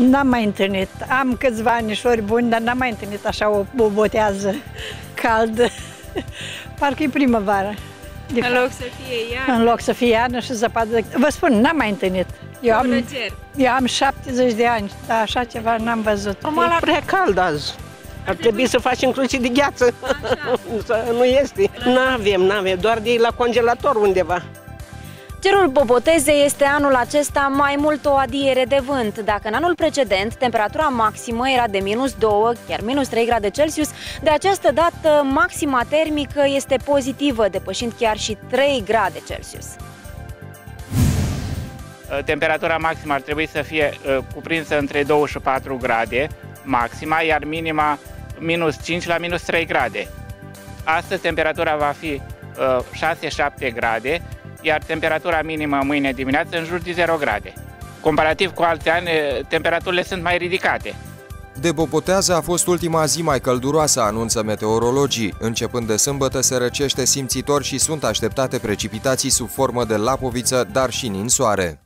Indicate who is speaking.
Speaker 1: N-am mai întâlnit. Am câțiva anișori buni, dar n-am mai întâlnit așa o botează caldă. Parcă e primăvară.
Speaker 2: În loc să fie iarnă.
Speaker 1: În loc să fie iarnă și zăpadă. Vă spun, n-am mai întâlnit. Eu am 70 de ani, dar așa ceva n-am văzut.
Speaker 3: E prea cald azi. Ar trebui să facem cruci de gheață. Nu este. N-avem, doar de la congelator undeva.
Speaker 4: Cerul Bobotezei este anul acesta mai mult o adiere de vânt. Dacă în anul precedent temperatura maximă era de -2, chiar -3 grade Celsius, de această dată maxima termică este pozitivă, depășind chiar și 3 grade Celsius.
Speaker 5: Temperatura maximă ar trebui să fie cuprinsă între 2 și 4 grade maxima, iar minima -5 la -3 grade. Astăzi temperatura va fi 6-7 grade, iar temperatura minimă mâine dimineață în jur de 0 grade. Comparativ cu alți ani, temperaturile sunt mai ridicate.
Speaker 6: De Bobotează a fost ultima zi mai călduroasă, anunță meteorologii. Începând de sâmbătă se răcește simțitor și sunt așteptate precipitații sub formă de lapoviță, dar și ninsoare.